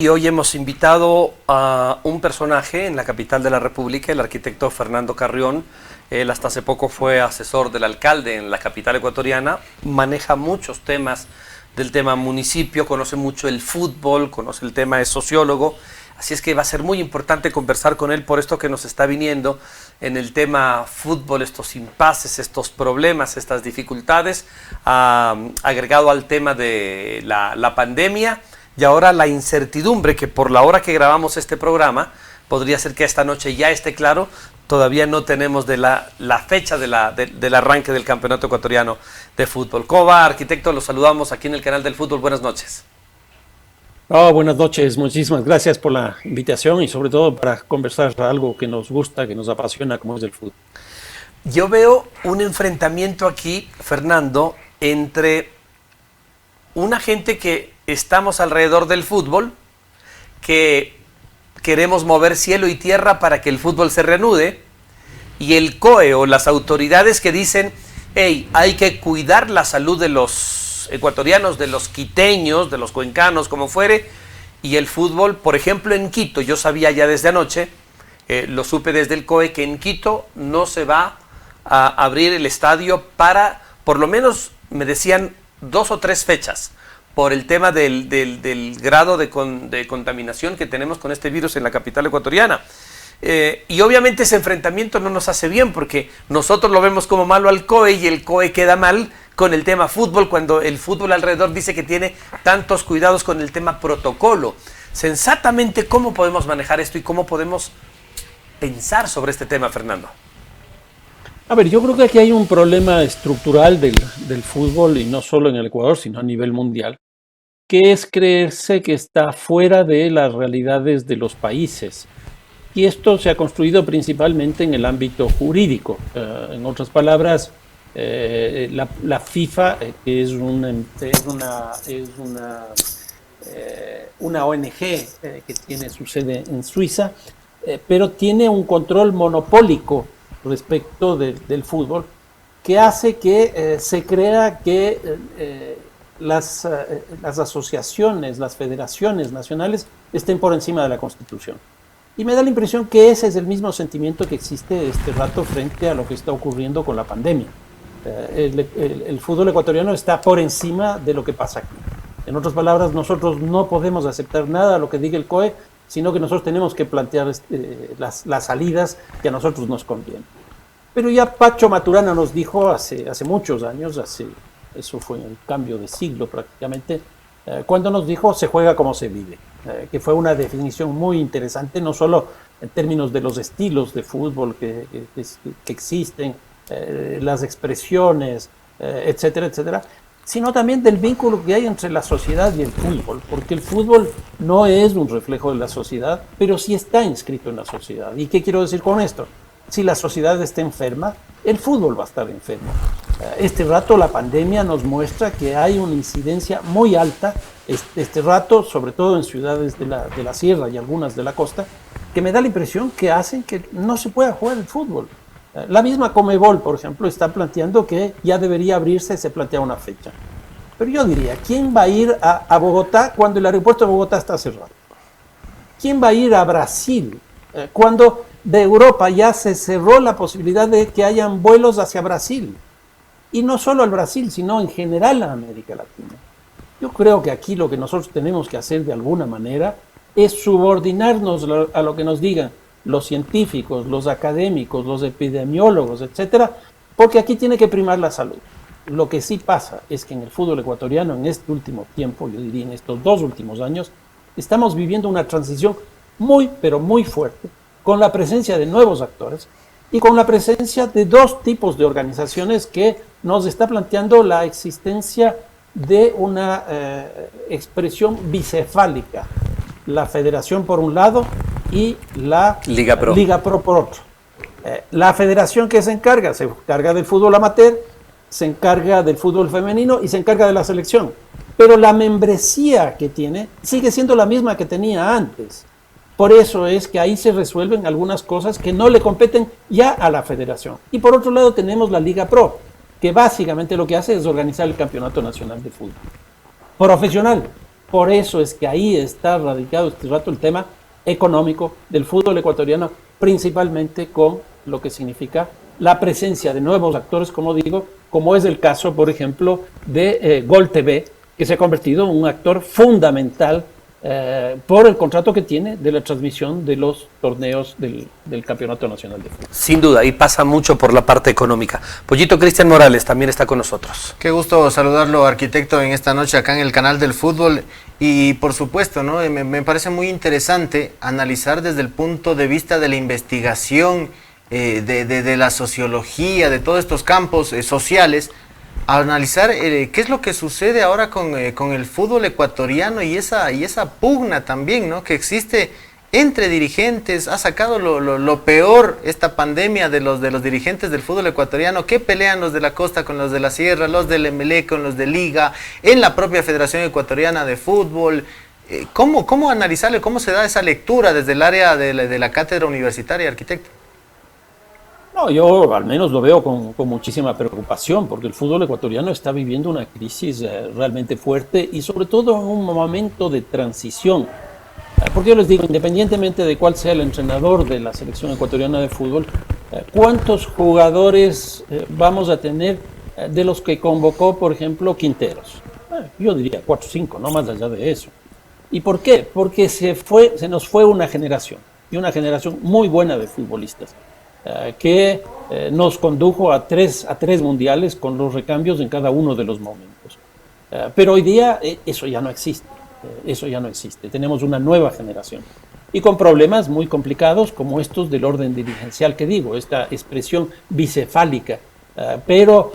Y hoy hemos invitado a un personaje en la capital de la República, el arquitecto Fernando Carrión. Él hasta hace poco fue asesor del alcalde en la capital ecuatoriana, maneja muchos temas del tema municipio, conoce mucho el fútbol, conoce el tema, es sociólogo, así es que va a ser muy importante conversar con él por esto que nos está viniendo en el tema fútbol, estos impases, estos problemas, estas dificultades, agregado al tema de la pandemia. Y ahora la incertidumbre que por la hora que grabamos este programa, podría ser que esta noche ya esté claro, todavía no tenemos de la fecha del arranque del campeonato ecuatoriano de fútbol. ¿Cómo va, arquitecto? Los saludamos aquí en el canal del fútbol. Buenas noches. Buenas noches, muchísimas gracias por la invitación y sobre todo para conversar algo que nos gusta, que nos apasiona, como es el fútbol. Yo veo un enfrentamiento aquí, Fernando, entre una gente que estamos alrededor del fútbol, que queremos mover cielo y tierra para que el fútbol se reanude, y el COE o las autoridades que dicen, hey, hay que cuidar la salud de los ecuatorianos, de los quiteños, de los cuencanos, como fuere, y el fútbol, por ejemplo, en Quito, yo sabía ya desde anoche, lo supe desde el COE, que en Quito no se va a abrir el estadio para, por lo menos, me decían, 2 o 3 fechas, por el tema del grado de contaminación que tenemos con este virus en la capital ecuatoriana. Y obviamente ese enfrentamiento no nos hace bien, porque nosotros lo vemos como malo al COE y el COE queda mal con el tema fútbol, cuando el fútbol alrededor dice que tiene tantos cuidados con el tema protocolo. Sensatamente, ¿cómo podemos manejar esto y cómo podemos pensar sobre este tema, Fernando? A ver, yo creo que aquí hay un problema estructural del fútbol, y no solo en el Ecuador, sino a nivel mundial, que es creerse que está fuera de las realidades de los países. Y esto se ha construido principalmente en el ámbito jurídico. En otras palabras, la FIFA, que es una ONG que tiene su sede en Suiza, pero tiene un control monopólico respecto del fútbol, que hace que se crea que las asociaciones, las federaciones nacionales estén por encima de la Constitución. Y me da la impresión que ese es el mismo sentimiento que existe este rato frente a lo que está ocurriendo con la pandemia. El fútbol ecuatoriano está por encima de lo que pasa aquí. En otras palabras, nosotros no podemos aceptar nada de lo que diga el COE, sino que nosotros tenemos que plantear las salidas que a nosotros nos convienen. Pero ya Pacho Maturana nos dijo hace muchos años, eso fue en el cambio de siglo prácticamente, cuando nos dijo se juega como se vive, que fue una definición muy interesante, no solo en términos de los estilos de fútbol que existen, las expresiones, etcétera, etcétera, sino también del vínculo que hay entre la sociedad y el fútbol, porque el fútbol no es un reflejo de la sociedad, pero sí está inscrito en la sociedad. ¿Y qué quiero decir con esto? Si la sociedad está enferma, el fútbol va a estar enfermo. Este rato la pandemia nos muestra que hay una incidencia muy alta, este rato, sobre todo en ciudades de la sierra y algunas de la costa, que me da la impresión que hacen que no se pueda jugar el fútbol. La misma Conmebol, por ejemplo, está planteando que ya debería abrirse, se plantea una fecha. Pero yo diría, ¿quién va a ir a Bogotá cuando el aeropuerto de Bogotá está cerrado? ¿Quién va a ir a Brasil cuando de Europa ya se cerró la posibilidad de que hayan vuelos hacia Brasil? Y no solo al Brasil, sino en general a América Latina. Yo creo que aquí lo que nosotros tenemos que hacer de alguna manera es subordinarnos a lo que nos digan los científicos, los académicos, los epidemiólogos, etcétera, porque aquí tiene que primar la salud. Lo que sí pasa es que en el fútbol ecuatoriano, en este último tiempo, yo diría en estos 2 últimos años, estamos viviendo una transición muy, pero muy fuerte, con la presencia de nuevos actores y con la presencia de 2 tipos de organizaciones que nos está planteando la existencia de una expresión bicefálica. La federación por un lado y la Liga Pro por otro. La federación que se encarga del fútbol amateur, se encarga del fútbol femenino y se encarga de la selección. Pero la membresía que tiene sigue siendo la misma que tenía antes. Por eso es que ahí se resuelven algunas cosas que no le competen ya a la federación. Y por otro lado tenemos la Liga Pro, que básicamente lo que hace es organizar el Campeonato Nacional de Fútbol profesional. Por eso es que ahí está radicado este rato el tema económico del fútbol ecuatoriano, principalmente con lo que significa la presencia de nuevos actores, como digo, como es el caso, por ejemplo, de Gol TV, que se ha convertido en un actor fundamental por el contrato que tiene de la transmisión de los torneos del Campeonato Nacional de Fútbol. Sin duda, y pasa mucho por la parte económica. Pollito Cristian Morales también está con nosotros. Qué gusto saludarlo, arquitecto, en esta noche acá en el canal del fútbol. Y por supuesto, ¿no? Me parece muy interesante analizar desde el punto de vista de la investigación, de la sociología, de todos estos campos sociales, a analizar qué es lo que sucede ahora con el fútbol ecuatoriano y esa pugna también, ¿no?, que existe entre dirigentes. Ha sacado lo peor esta pandemia de los dirigentes del fútbol ecuatoriano, que pelean los de la costa con los de la sierra, los del Emelec con los de Liga, en la propia Federación Ecuatoriana de Fútbol. ¿Cómo analizarle, cómo se da esa lectura desde el área de la cátedra universitaria, arquitecto? No, yo al menos lo veo con muchísima preocupación, porque el fútbol ecuatoriano está viviendo una crisis realmente fuerte y sobre todo en un momento de transición. Porque yo les digo, independientemente de cuál sea el entrenador de la selección ecuatoriana de fútbol, ¿cuántos jugadores vamos a tener de los que convocó, por ejemplo, Quinteros? Yo diría 4 o 5, no más allá de eso. ¿Y por qué? Porque se nos fue una generación, y una generación muy buena de futbolistas, que nos condujo a tres mundiales con los recambios en cada uno de los momentos. Pero hoy día eso ya no existe. Tenemos una nueva generación y con problemas muy complicados como estos del orden dirigencial que digo, esta expresión bicefálica, pero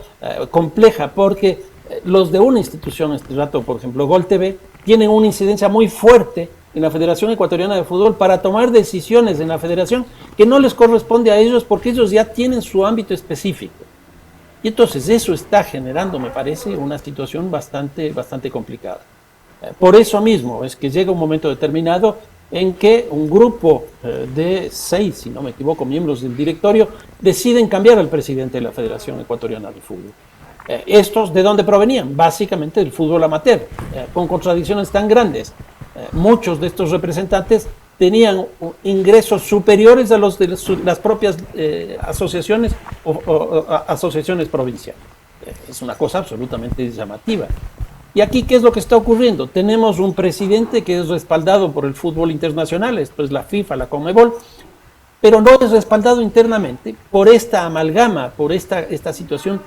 compleja, porque los de una institución, este rato, por ejemplo, Gol TV, tienen una incidencia muy fuerte en la Federación Ecuatoriana de Fútbol para tomar decisiones en la federación que no les corresponde a ellos, porque ellos ya tienen su ámbito específico. Y entonces eso está generando, me parece, una situación bastante complicada. Por eso mismo es que llega un momento determinado en que un grupo de 6, si no me equivoco, miembros del directorio deciden cambiar al presidente de la Federación Ecuatoriana de Fútbol. ¿Estos de dónde provenían? Básicamente del fútbol amateur, con contradicciones tan grandes. Muchos de estos representantes tenían ingresos superiores a los de las propias asociaciones o asociaciones provinciales. Es una cosa absolutamente llamativa. Y aquí, ¿qué es lo que está ocurriendo? Tenemos un presidente que es respaldado por el fútbol internacional, esto es la FIFA, la Conmebol, pero no es respaldado internamente por esta amalgama, por esta situación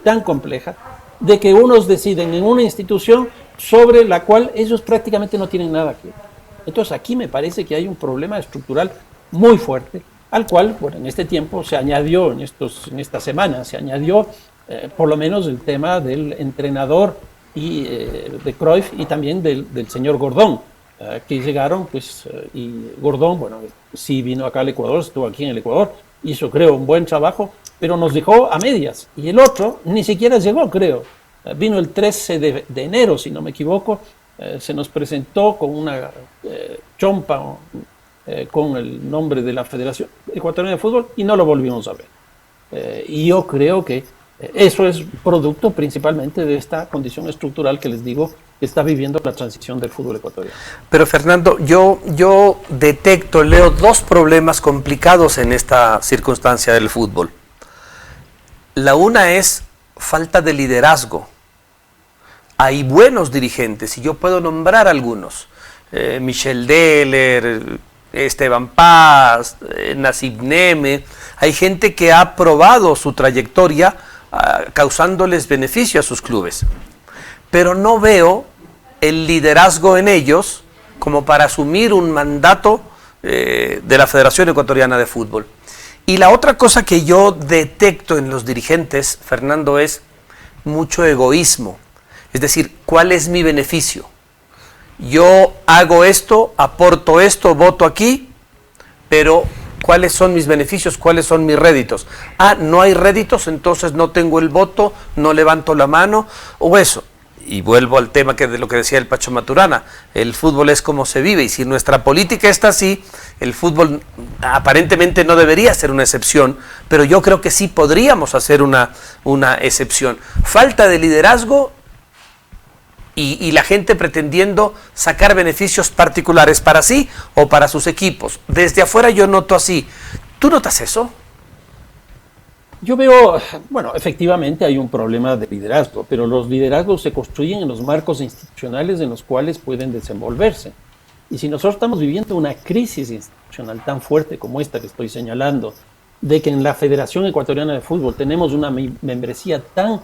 tan compleja, de que unos deciden en una institución sobre la cual ellos prácticamente no tienen nada que ver. Entonces aquí me parece que hay un problema estructural muy fuerte, al cual, bueno, en este tiempo se añadió, en esta semana se añadió por lo menos el tema del entrenador y de Cruyff y también del señor Gordón, que llegaron, pues, y Gordón, bueno, sí vino acá al Ecuador, estuvo aquí en el Ecuador, hizo, creo, un buen trabajo, pero nos dejó a medias, y el otro ni siquiera llegó, creo. Vino el 13 de enero, si no me equivoco, se nos presentó con una chompa con el nombre de la Federación Ecuatoriana de Fútbol y no lo volvimos a ver. Y yo creo que eso es producto principalmente de esta condición estructural que les digo que está viviendo la transición del fútbol ecuatoriano. Pero Fernando, yo detecto, leo dos problemas complicados en esta circunstancia del fútbol. La una es falta de liderazgo. Hay buenos dirigentes, y yo puedo nombrar algunos. Michel Deller, Esteban Paz, Nasib Neme. Hay gente que ha probado su trayectoria causándoles beneficio a sus clubes. Pero no veo el liderazgo en ellos como para asumir un mandato de la Federación Ecuatoriana de Fútbol. Y la otra cosa que yo detecto en los dirigentes, Fernando, es mucho egoísmo. Es decir, ¿cuál es mi beneficio? Yo hago esto, aporto esto, voto aquí, pero ¿cuáles son mis beneficios? ¿Cuáles son mis réditos? No hay réditos, entonces no tengo el voto, no levanto la mano, o eso. Y vuelvo al tema de lo que decía el Pacho Maturana, el fútbol es como se vive, y si nuestra política está así, el fútbol aparentemente no debería ser una excepción, pero yo creo que sí podríamos hacer una excepción. Falta de liderazgo y la gente pretendiendo sacar beneficios particulares para sí o para sus equipos. Desde afuera yo noto así. ¿Tú notas eso? Yo veo, bueno, efectivamente hay un problema de liderazgo, pero los liderazgos se construyen en los marcos institucionales en los cuales pueden desenvolverse. Y si nosotros estamos viviendo una crisis institucional tan fuerte como esta que estoy señalando, de que en la Federación Ecuatoriana de Fútbol tenemos una membresía tan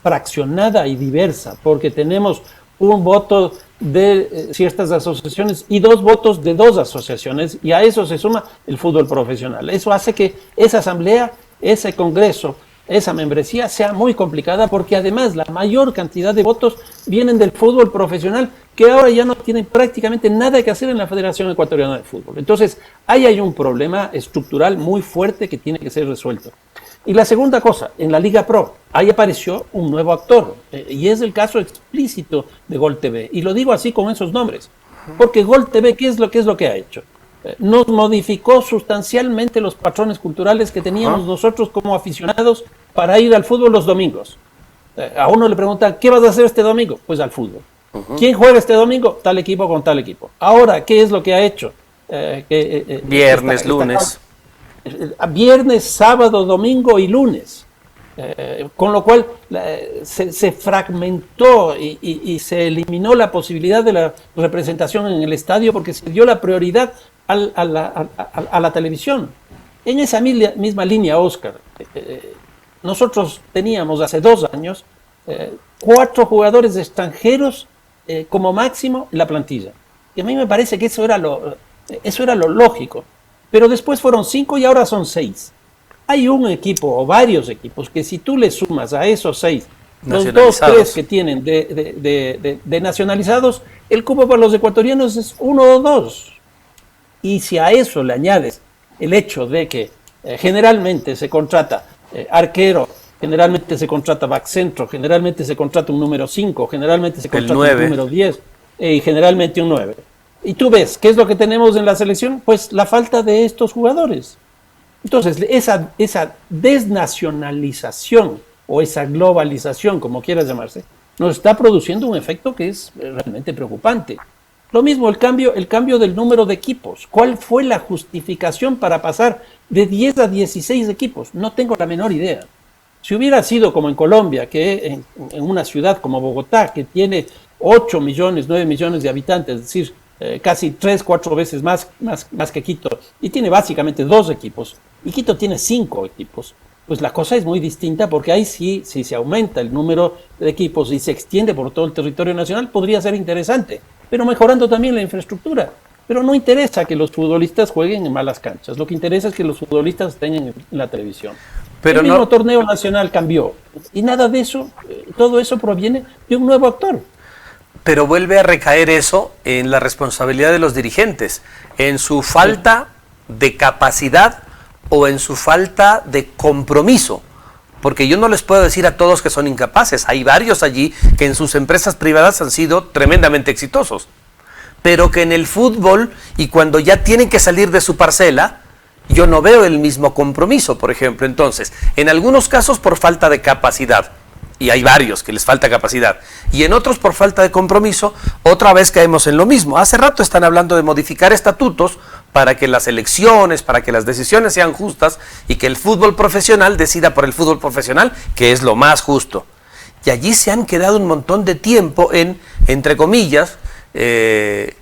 fraccionada y diversa, porque tenemos un voto de ciertas asociaciones y 2 votos de 2 asociaciones, y a eso se suma el fútbol profesional. Eso hace que esa asamblea, ese congreso, esa membresía sea muy complicada, porque además la mayor cantidad de votos vienen del fútbol profesional, que ahora ya no tienen prácticamente nada que hacer en la Federación Ecuatoriana de Fútbol. Entonces, ahí hay un problema estructural muy fuerte que tiene que ser resuelto. Y la segunda cosa, en la Liga Pro, ahí apareció un nuevo actor, y es el caso explícito de Gol TV. Y lo digo así con esos nombres, porque Gol TV, ¿qué es lo que ha hecho? Nos modificó sustancialmente los patrones culturales que teníamos nosotros como aficionados para ir al fútbol los domingos. A uno le preguntan, ¿qué vas a hacer este domingo? Pues al fútbol. ¿Quién juega este domingo? Tal equipo con tal equipo. Ahora, ¿qué es lo que ha hecho? Viernes, lunes. Viernes, sábado, domingo y lunes. Con lo cual se fragmentó y se eliminó la posibilidad de la representación en el estadio, porque se dio la prioridad a la televisión. En esa misma línea, Oscar, nosotros teníamos hace 2 años 4 jugadores extranjeros como máximo en la plantilla. Y a mí me parece que eso era lo lógico. Pero después fueron 5 y ahora son 6. Hay un equipo o varios equipos que si tú le sumas a esos 6, los 2, 3 que tienen de nacionalizados, el cupo para los ecuatorianos es 1 o 2. Y si a eso le añades el hecho de que generalmente se contrata arquero, generalmente se contrata back centro, generalmente se contrata un número 5, generalmente se contrata un número 10 y generalmente un 9. Y tú ves, ¿qué es lo que tenemos en la selección? Pues la falta de estos jugadores. Entonces, esa desnacionalización o esa globalización, como quieras llamarse, nos está produciendo un efecto que es realmente preocupante. Lo mismo el cambio del número de equipos. ¿Cuál fue la justificación para pasar de 10 a 16 equipos? No tengo la menor idea. Si hubiera sido como en Colombia, que en una ciudad como Bogotá, que tiene 8 millones, 9 millones de habitantes, es decir, casi 3, 4 veces más que Quito, y tiene básicamente 2 equipos, y Quito tiene 5 equipos, pues la cosa es muy distinta, porque ahí sí, si se aumenta el número de equipos y se extiende por todo el territorio nacional, podría ser interesante, pero mejorando también la infraestructura. Pero no interesa que los futbolistas jueguen en malas canchas, lo que interesa es que los futbolistas estén en la televisión. Pero el mismo torneo nacional cambió, y nada de eso, todo eso proviene de un nuevo actor. Pero vuelve a recaer eso en la responsabilidad de los dirigentes, en su falta de capacidad o en su falta de compromiso. Porque yo no les puedo decir a todos que son incapaces. Hay varios allí que en sus empresas privadas han sido tremendamente exitosos. Pero que en el fútbol, y cuando ya tienen que salir de su parcela, yo no veo el mismo compromiso, por ejemplo. Entonces, en algunos casos por falta de capacidad. Y hay varios que les falta capacidad, y en otros por falta de compromiso, otra vez caemos en lo mismo. Hace rato están hablando de modificar estatutos para que las elecciones, para que las decisiones sean justas y que el fútbol profesional decida por el fútbol profesional, que es lo más justo. Y allí se han quedado un montón de tiempo entre comillas, en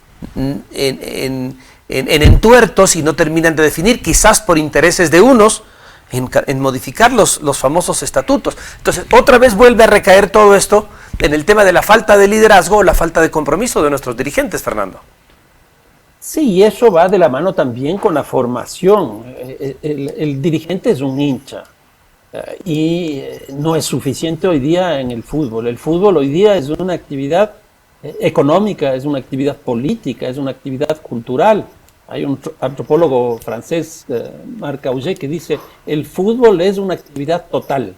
entuertos, y no terminan de definir, quizás por intereses de unos, en modificar los famosos estatutos. Entonces, otra vez vuelve a recaer todo esto en el tema de la falta de liderazgo o la falta de compromiso de nuestros dirigentes, Fernando. Sí, y eso va de la mano también con la formación. El dirigente es un hincha y no es suficiente hoy día en el fútbol. El fútbol hoy día es una actividad económica, es una actividad política, es una actividad cultural. Hay un antropólogo francés, Marc Auger, que dice, el fútbol es una actividad total.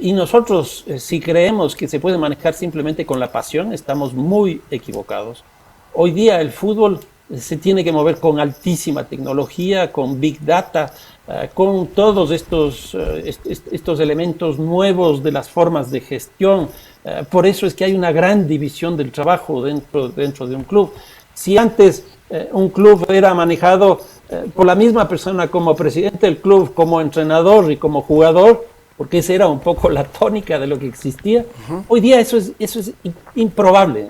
Y nosotros, si creemos que se puede manejar simplemente con la pasión, estamos muy equivocados. Hoy día el fútbol se tiene que mover con altísima tecnología, con Big Data, con todos estos elementos nuevos de las formas de gestión. Por eso es que hay una gran división del trabajo dentro de un club. Si antes un club era manejado por la misma persona como presidente del club, como entrenador y como jugador, porque esa era un poco la tónica de lo que existía, hoy día eso es improbable.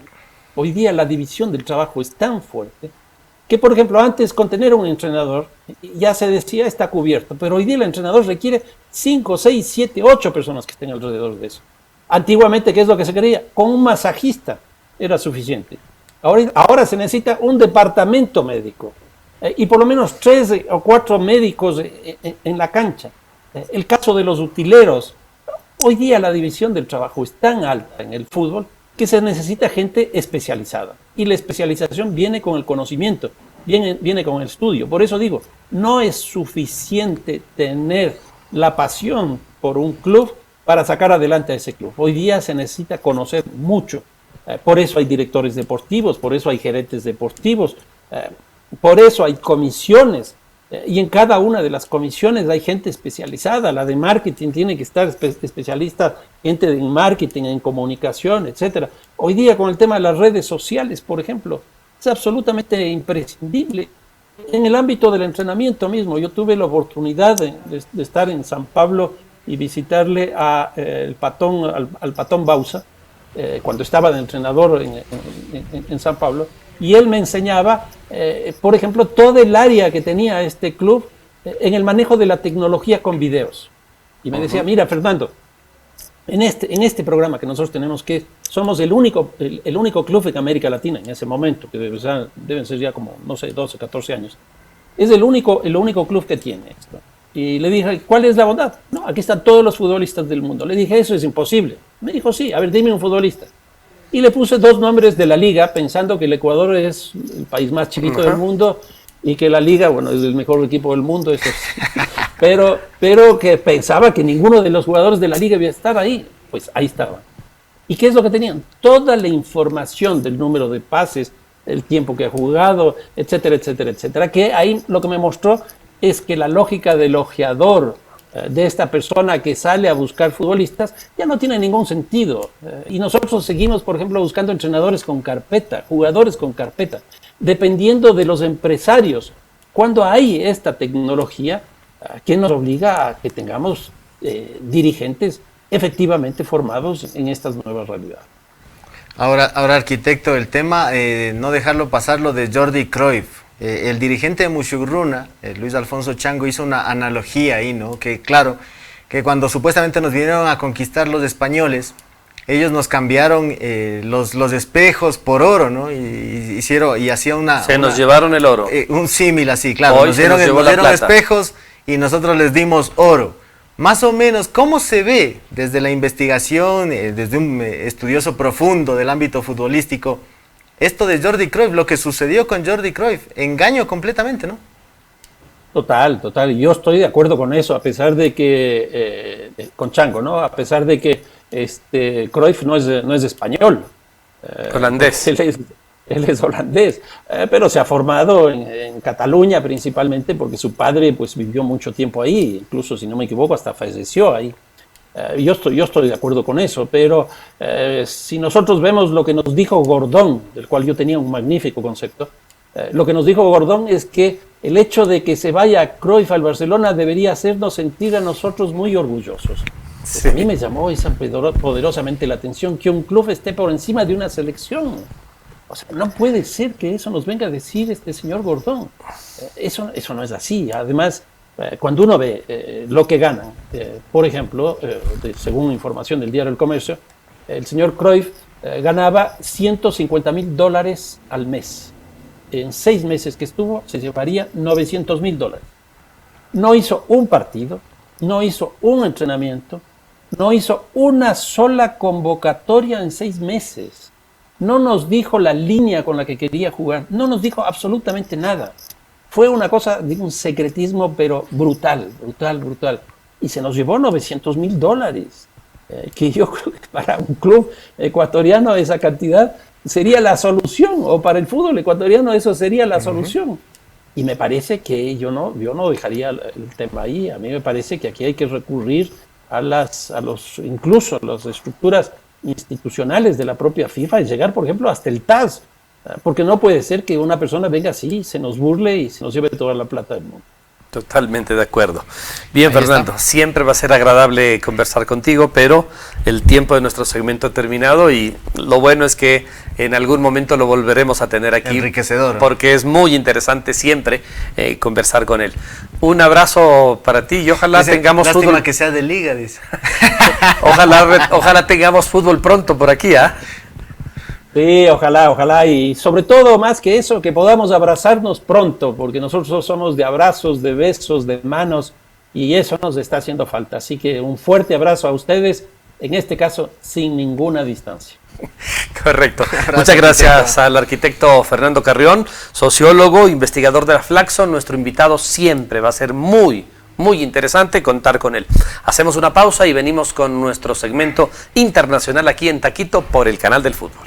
Hoy día la división del trabajo es tan fuerte que, por ejemplo, antes con tener un entrenador ya se decía está cubierto, pero hoy día el entrenador requiere 5, 6, 7, 8 personas que estén alrededor de eso. Antiguamente, ¿qué es lo que se quería? Con un masajista era suficiente. Ahora se necesita un departamento médico y por lo menos 3 o 4 médicos en la cancha. El caso de los utileros. Hoy día la división del trabajo es tan alta en el fútbol que se necesita gente especializada. Y la especialización viene con el conocimiento, viene con el estudio. Por eso digo, no es suficiente tener la pasión por un club para sacar adelante a ese club. Hoy día se necesita conocer mucho. Por eso hay directores deportivos, por eso hay gerentes deportivos, por eso hay comisiones. Y en cada una de las comisiones hay gente especializada. La de marketing tiene que estar especialista, gente en marketing, en comunicación, etcétera. Hoy día con el tema de las redes sociales, por ejemplo, es absolutamente imprescindible. En el ámbito del entrenamiento mismo, yo tuve la oportunidad de estar en San Pablo y visitarle al Patón Bausa, cuando estaba de entrenador en San Pablo, y él me enseñaba, por ejemplo, todo el área que tenía este club en el manejo de la tecnología con videos. Y me decía, mira, Fernando, en este programa que nosotros tenemos, que somos el único club en América Latina en ese momento, que deben ser ya como, no sé, 12, 14 años, es el único club que tiene esto. Y le dije, ¿cuál es la bondad? No, aquí están todos los futbolistas del mundo. Le dije, eso es imposible. Me dijo, sí, a ver, dime un futbolista. Y le puse 2 nombres de la liga, pensando que el Ecuador es el país más chiquito del mundo y que la liga, bueno, es el mejor equipo del mundo, eso sí. pero que pensaba que ninguno de los jugadores de la liga iba a estar ahí. Pues ahí estaban. ¿Y qué es lo que tenían? Toda la información del número de pases, el tiempo que ha jugado, etcétera, etcétera, etcétera. Que ahí lo que me mostró es que la lógica del ojeador, de esta persona que sale a buscar futbolistas, ya no tiene ningún sentido. Y nosotros seguimos, por ejemplo, buscando entrenadores con carpeta, jugadores con carpeta, dependiendo de los empresarios. Cuando hay esta tecnología, que nos obliga a que tengamos dirigentes efectivamente formados en estas nuevas realidades. Ahora, arquitecto, el tema, no dejarlo pasar, lo de Jordi Cruyff. El dirigente de Mushurruna, Luis Alfonso Chango, hizo una analogía ahí, ¿no? Que claro, que cuando supuestamente nos vinieron a conquistar los españoles, ellos nos cambiaron los espejos por oro, ¿no? Y hacían nos llevaron el oro. Un símil así, claro. Hoy nos dieron plata. espejos y nosotros les dimos oro. Más o menos, ¿cómo se ve desde la investigación, desde un estudioso profundo del ámbito futbolístico, esto de Jordi Cruyff, lo que sucedió con Jordi Cruyff? Engaño completamente, ¿no? Total. Yo estoy de acuerdo con eso, a pesar de que, con Chango, ¿no? A pesar de que Cruyff no es español. Holandés. Él es holandés, pero se ha formado en Cataluña principalmente porque su padre pues vivió mucho tiempo ahí, incluso si no me equivoco hasta falleció ahí. Yo estoy de acuerdo con eso, pero si nosotros vemos lo que nos dijo Gordón, del cual yo tenía un magnífico concepto, lo que nos dijo Gordón es que el hecho de que se vaya Cruyff al Barcelona debería hacernos sentir a nosotros muy orgullosos. Sí. A mí me llamó poderosamente la atención que un club esté por encima de una selección. O sea, no puede ser que eso nos venga a decir este señor Gordón. Eso no es así. Además, cuando uno ve lo que ganan, por ejemplo, según información del diario El Comercio, el señor Cruyff ganaba $150,000 al mes. En 6 meses que estuvo, se llevaría $900,000. No hizo un partido, no hizo un entrenamiento, no hizo una sola convocatoria en 6 meses. No nos dijo la línea con la que quería jugar, no nos dijo absolutamente nada. Fue una cosa de un secretismo, pero brutal. Y se nos llevó $900,000. que yo creo que para un club ecuatoriano esa cantidad sería la solución, o para el fútbol ecuatoriano eso sería la solución. Y me parece que yo no dejaría el tema ahí. A mí me parece que aquí hay que recurrir incluso a las estructuras institucionales de la propia FIFA y llegar, por ejemplo, hasta el TAS, porque no puede ser que una persona venga así, se nos burle y se nos lleve toda la plata del mundo. Totalmente de acuerdo. Bien, Ahí Fernando, está. siempre va a ser agradable conversar contigo, pero el tiempo de nuestro segmento ha terminado y lo bueno es que en algún momento lo volveremos a tener aquí. Enriquecedor. Porque es muy interesante siempre conversar con él. Un abrazo para ti y ojalá Dice, tengamos lástima fútbol. que sea de liga, dice. Ojalá tengamos fútbol pronto por aquí, ¿ah? Sí, ojalá, y sobre todo, más que eso, que podamos abrazarnos pronto, porque nosotros somos de abrazos, de besos, de manos, y eso nos está haciendo falta. Así que un fuerte abrazo a ustedes, en este caso, sin ninguna distancia. Correcto. Abrazo, Muchas gracias arquitecto. al arquitecto Fernando Carrión, sociólogo, investigador de la Flaxo. Nuestro invitado siempre va a ser muy interesante contar con él. Hacemos una pausa y venimos con nuestro segmento internacional aquí en Taquito por el Canal del Fútbol.